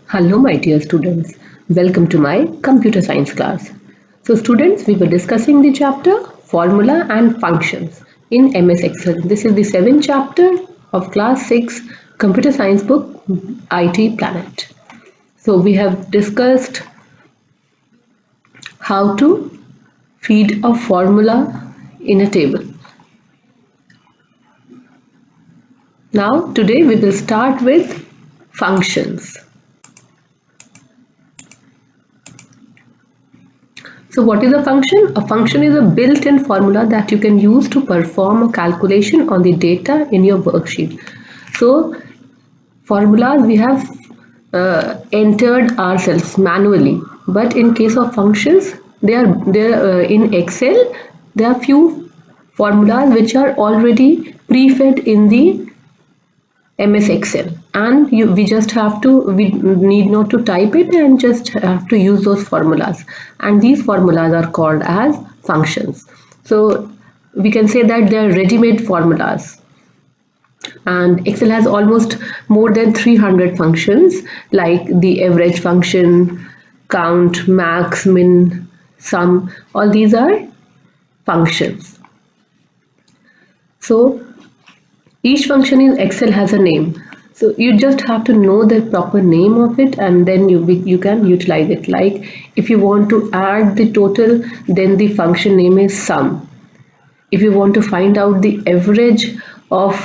Hello, my dear students. Welcome to my computer science class. So, students, we were discussing the chapter Formula and Functions in MS Excel. This is the seventh chapter of class 6 computer science book IT Planet. So, we have discussed how to feed a formula in a table. Now, today we will start with functions. So what is a function? A function is a built-in formula that you can use to perform a calculation on the data in your worksheet. So formulas we have entered ourselves manually, but in case of functions, they are there in Excel. There are few formulas which are already pre-fed in the MS Excel, and we just have to, we need not to type it and just have to use those formulas, and these formulas are called as functions. So we can say that they are ready-made formulas, and Excel has almost more than 300 functions like the average function, count, max, min, sum. All these are functions. So each function in Excel has a name. So you just have to know the proper name of it, and then you can utilize it. Like if you want to add the total, then the function name is sum. If you want to find out the average of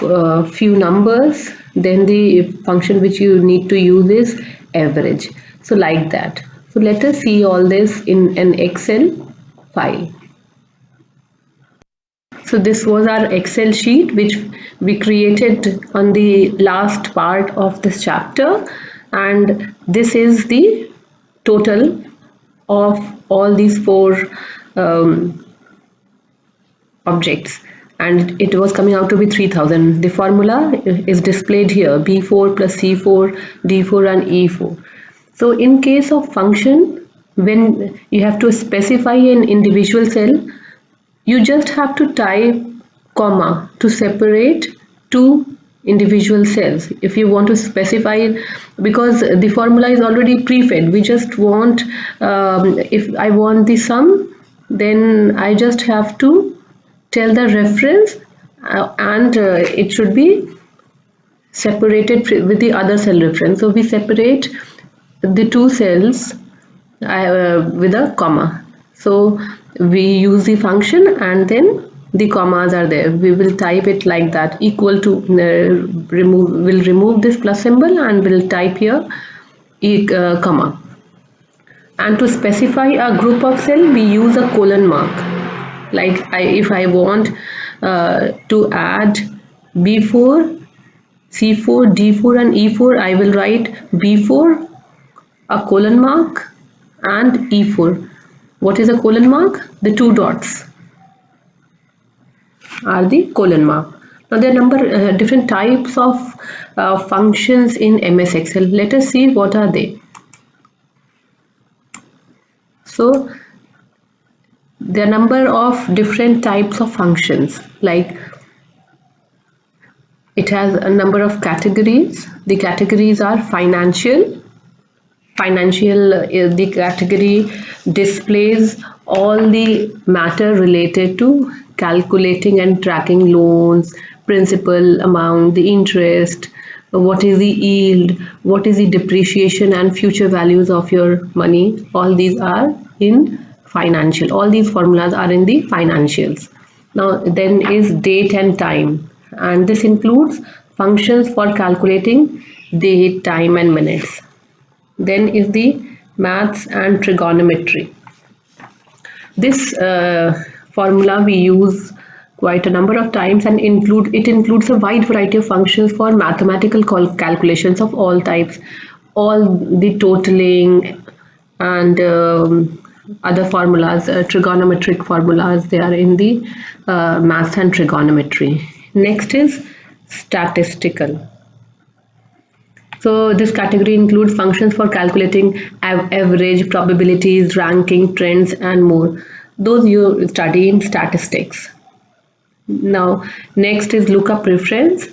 few numbers, then the function which you need to use is average. So like that. So let us see all this in an Excel file. So this was our Excel sheet which we created on the last part of this chapter, and this is the total of all these four objects, and it was coming out to be 3000. The formula is displayed here: B4 plus C4, D4 and E4. So in case of function, when you have to specify an individual cell, you just have to type comma to separate two individual cells. If you want to specify, because the formula is already pre-fed, we just want, if I want the sum, then I just have to tell the reference, and it should be separated with the other cell reference. So we separate the two cells with a comma. So we use the function and then the commas are there. We will type it like that: equal to, we'll remove this plus symbol and we'll type here comma. And to specify a group of cell, we use a colon mark. Like if I want to add B4, C4, D4 and E4, I will write B4 a colon mark and E4. What is a colon mark? The two dots are the colon mark. Now there are different types of functions in MS Excel. Let us see what are they. So there are number of different types of functions. Like it has a number of categories. The categories are financial. The category displays all the matter related to calculating and tracking loans, principal amount, the interest, what is the yield, what is the depreciation and future values of your money. All these are in financial. All these formulas are in the financials. Now then is date and time, and this includes functions for calculating date, time and minutes. Then is the maths and trigonometry. This formula we use quite a number of times, and it includes a wide variety of functions for mathematical calculations of all types, all the totaling and other formulas, trigonometric formulas. They are in the maths and trigonometry. Next is statistical. So this category includes functions for calculating average, probabilities, ranking, trends and more. Those you study in statistics. Now next is lookup preference.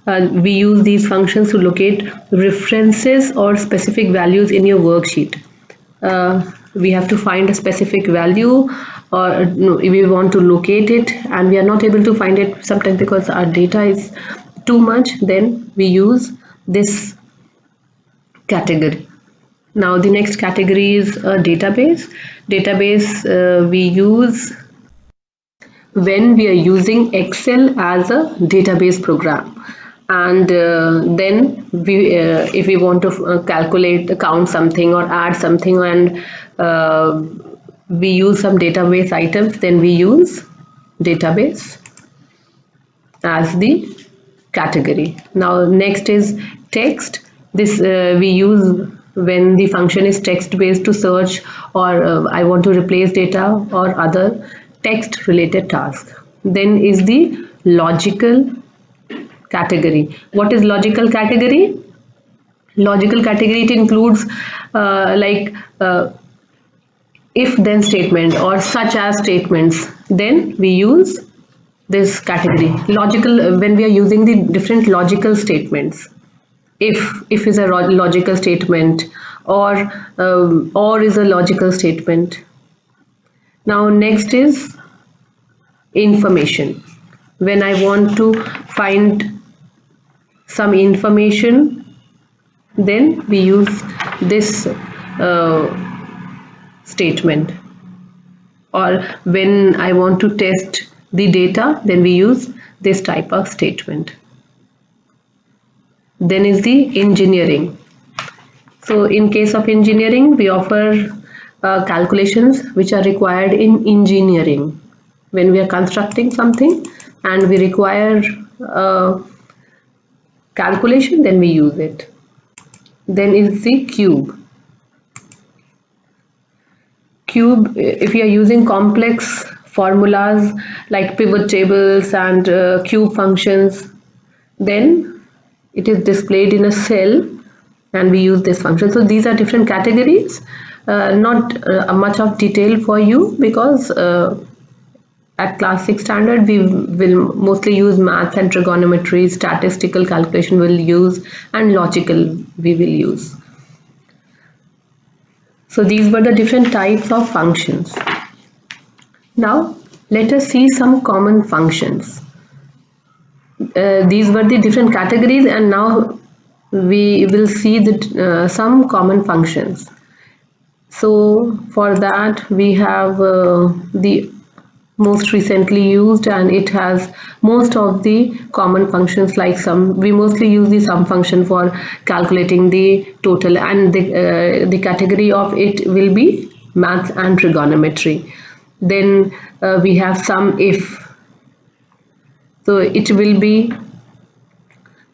We use these functions to locate references or specific values in your worksheet. We have to find a specific value, or no, we want to locate it and we are not able to find it sometimes because our data is too much, then we use this category. Now the next category is a database. Database we use when we are using Excel as a database program, and then if we want to calculate, count something or add something, and we use some database items, then we use database as the category. Now next is text. This we use when the function is text based to search, or I want to replace data or other text related task. Then is the logical category. What is logical category? Logical category, it includes if then statement or such as statements. Then we use this category. Logical, when we are using the different logical statements. If is a logical statement, or is a logical statement. Now next is information. When I want to find some information, then we use this statement. Or when I want to test the data, then we use this type of statement. Then is the engineering. So in case of engineering, we offer calculations which are required in engineering. When we are constructing something and we require calculation, then we use it. Then is the cube. Cube, if you are using complex formulas like pivot tables and cube functions, then it is displayed in a cell and we use this function. So these are different categories, not much of detail for you, because at class 6 standard we will mostly use math and trigonometry, statistical calculation we'll use, and logical we will use. So these were the different types of functions. Now let us see some common functions. These were the different categories, and now we will see some common functions. So for that we have the most recently used, and it has most of the common functions like sum. We mostly use the sum function for calculating the total, and the category of it will be maths and trigonometry. Then we have sum if. So it will be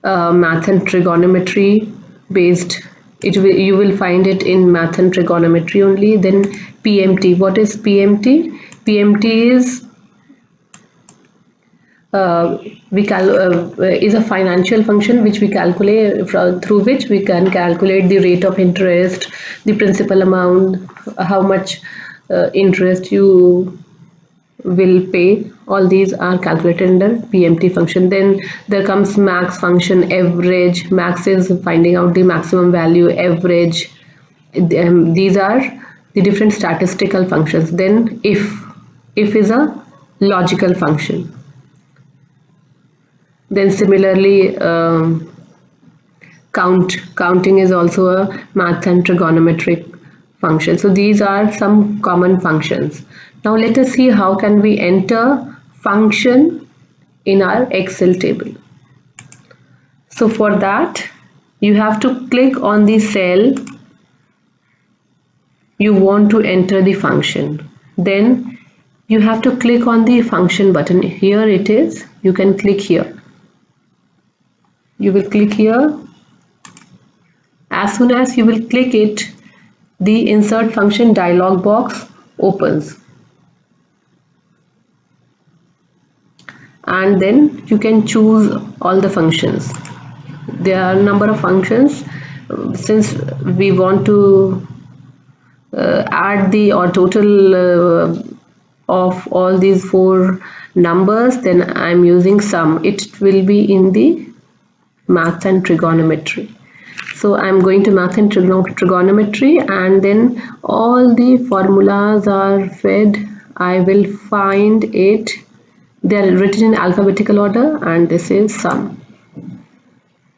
math and trigonometry based. You will find it in math and trigonometry only. Then PMT. What is PMT? PMT is is a financial function which we calculate through which we can calculate the rate of interest, the principal amount, how much interest you will pay. All these are calculated under PMT function. Then there comes max function, average. Max is finding out the maximum value, average. These are the different statistical functions. Then if is a logical function. Then similarly counting is also a math and trigonometric function. So these are some common functions. Now let us see how can we enter function in our Excel table. So for that you have to click on the cell you want to enter the function. Then you have to click on the function button. Here it is. You can click here. You will click here. As soon as you will click it, the insert function dialog box opens. And then you can choose all the functions. There are a number of functions. Since we want to add the total of all these 4 numbers, then I'm using sum. It will be in the maths and trigonometry. So I'm going to math and trigonometry, and then all the formulas are fed. I will find it. They are written in alphabetical order, and this is sum.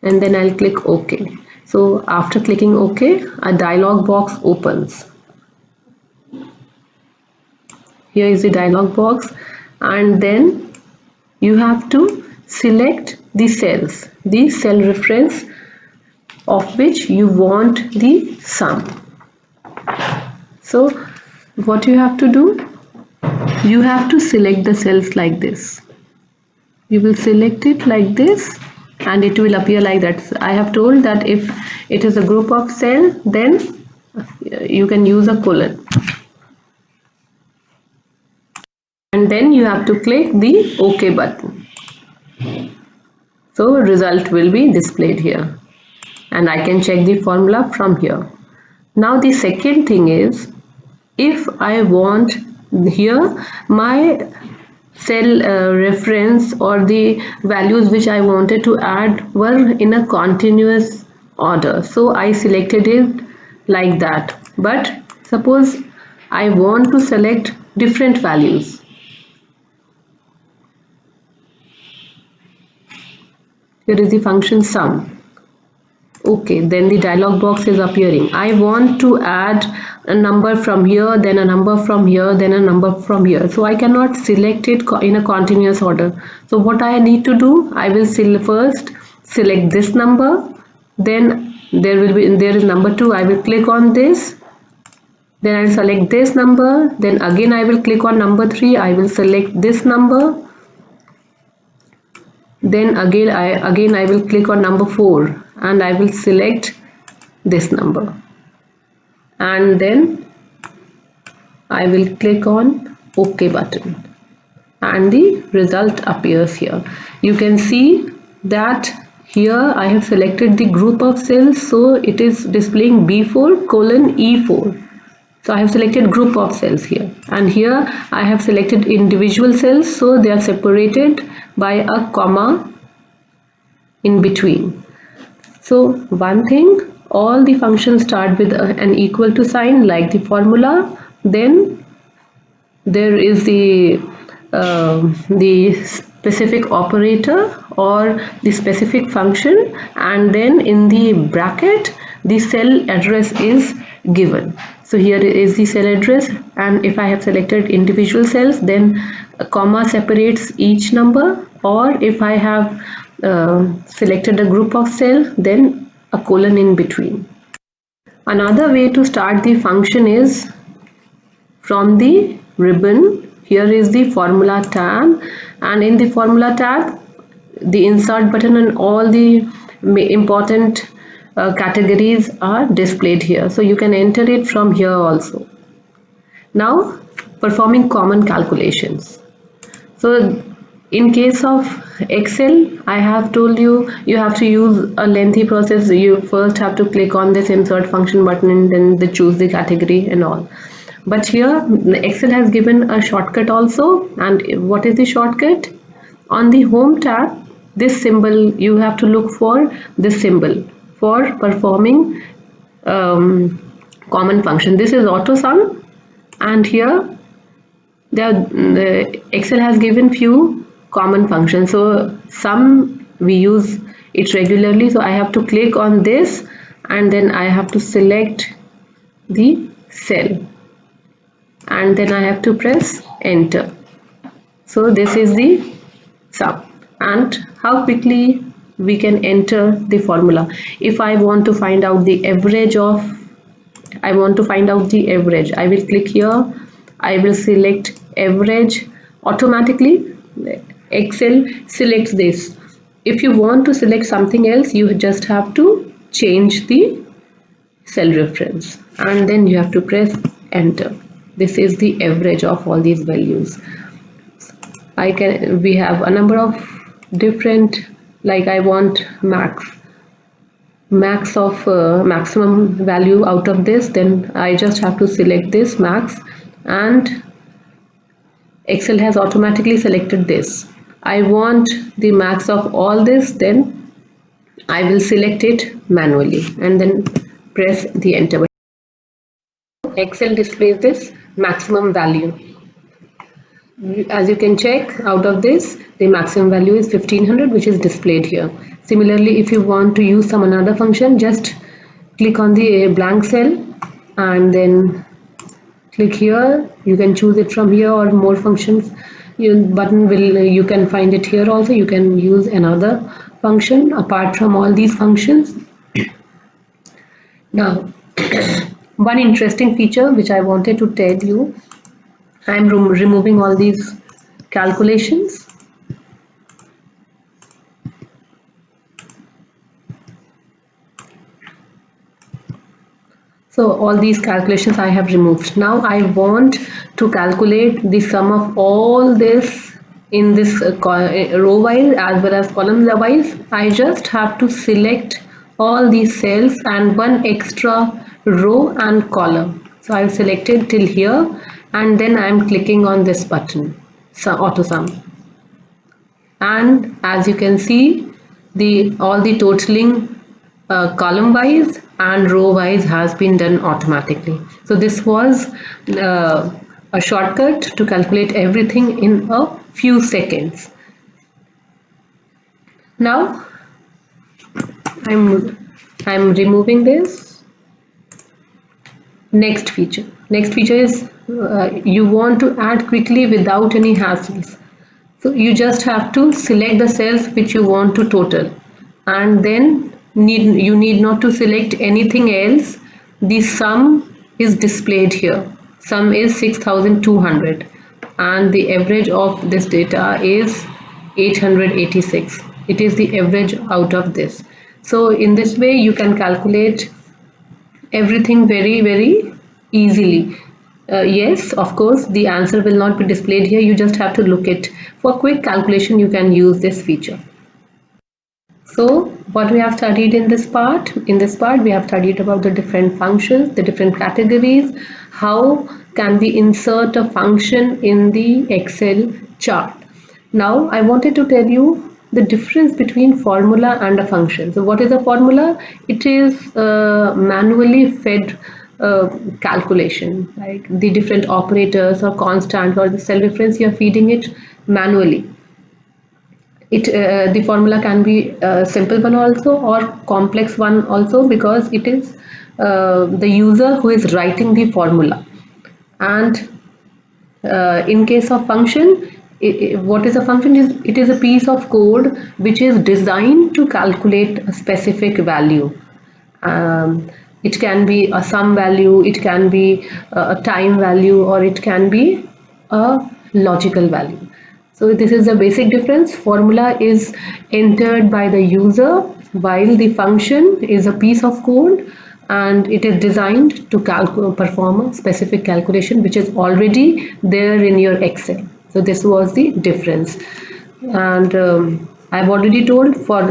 And then I'll click OK. So after clicking OK, a dialog box opens. Here is the dialog box, and then you have to select the cells, the cell reference of which you want the sum. So what you have to do, you have to select the cells like this. You will select it like this and it will appear like that. I have told that if it is a group of cells, then you can use a colon. And then you have to click the OK button. So result will be displayed here. And I can check the formula from here. Now the second thing is, if I want here my cell reference or the values which I wanted to add were in a continuous order, so I selected it like that. But suppose I want to select different values. Here is the function sum. Okay, then the dialog box is appearing. I want to add a number from here, then a number from here, then a number from here. So I cannot select it in a continuous order. So what I need to do, I will first select this number, then there is number 2. I will click on this, then I will select this number, then again I will click on number 3. I will select this number, then again I will click on number 4 and I will select this number, and then I will click on OK button, and the result appears here. You can see that here I have selected the group of cells, so it is displaying B4 colon E4. So I have selected group of cells here, and here I have selected individual cells, so they are separated by a comma in between. So one thing, all the functions start with an equal to sign like the formula, then there is the specific operator or the specific function, and then in the bracket the cell address is given. So here is the cell address, and if I have selected individual cells, then a comma separates each number, or if I have selected a group of cells, then a colon in between. Another way to start the function is from the ribbon. Here is the formula tab, and in the formula tab the insert button and all the important categories are displayed here, so you can enter it from here also. Now performing common calculations. So in case of Excel, I have told you have to use a lengthy process. You first have to click on this insert function button and then they choose the category and all. But here Excel has given a shortcut also, and what is the shortcut? On the home tab, this symbol, you have to look for this symbol for performing common function. This is auto sum, and here Excel has given few common functions. So sum, we use it regularly, so I have to click on this and then I have to select the cell and then I have to press enter. So this is the sum, and how quickly we can enter the formula. If I want to find out the average of, I will click here, I will select average. Automatically Excel selects this. If you want to select something else, you just have to change the cell reference and then you have to press enter. This is the average of all these values. We have a number of different, like I want max of maximum value out of this, then I just have to select this max, and Excel has automatically selected this. I want the max of all this, then I will select it manually and then press the enter button. Excel displays this maximum value. As you can check, out of this, the maximum value is 1500, which is displayed here. Similarly, if you want to use some another function, just click on the blank cell and then click here. You can choose it from here or more functions. You can find it here also. You can use another function apart from all these functions. Now, one interesting feature which I wanted to tell you, I am removing all these calculations. So all these calculations I have removed. Now I want to calculate the sum of all this in this row wise as well as column wise. I just have to select all these cells and one extra row and column. So I've selected till here and then I'm clicking on this button, so auto sum. And as you can see, all the totaling column wise and row wise has been done automatically. So this was a shortcut to calculate everything in a few seconds. Now I'm removing this. Next feature is you want to add quickly without any hassles. So you just have to select the cells which you want to total, and then you need not to select anything else. The sum is displayed here. Sum is 6200 and the average of this data is 886. It is the average out of this. So in this way you can calculate everything very easily. Yes, of course, the answer will not be displayed here. You just have to look it. For quick calculation, you can use this feature. So what we have studied in this part? In this part, we have studied about the different functions, the different categories, how can we insert a function in the Excel chart. Now, I wanted to tell you the difference between formula and a function. So what is a formula? It is manually fed calculation, like the different operators or constant or the cell reference, you are feeding it manually. The formula can be a simple one also or complex one also, because it is the user who is writing the formula. And in case of function, what is a function? It is a piece of code which is designed to calculate a specific value. It can be a sum value, it can be a time value, or it can be a logical value. So this is the basic difference. Formula is entered by the user, while the function is a piece of code and it is designed to perform a specific calculation which is already there in your Excel. So this was the difference. And I've already told, for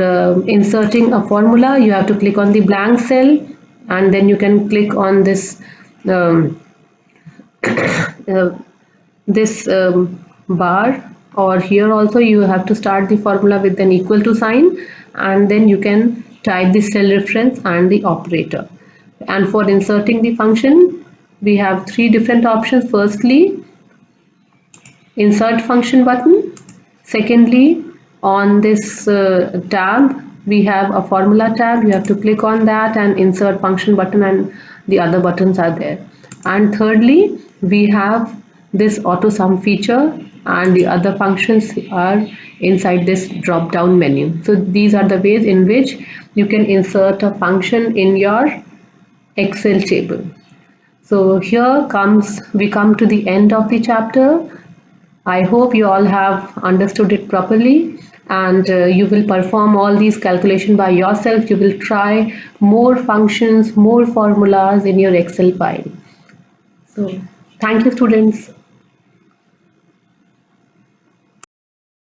inserting a formula, you have to click on the blank cell and then you can click on this bar, or here also you have to start the formula with an equal to sign and then you can type the cell reference and the operator. And for inserting the function, we have three different options. Firstly, insert function button. Secondly, on this tab we have a formula tab. You have to click on that and insert function button, and the other buttons are there. And thirdly, we have this auto sum feature and the other functions are inside this drop down menu. So these are the ways in which you can insert a function in your Excel table. So here we come to the end of the chapter. I hope you all have understood it properly, and you will perform all these calculations by yourself. You will try more functions, more formulas in your Excel file. So thank you, students.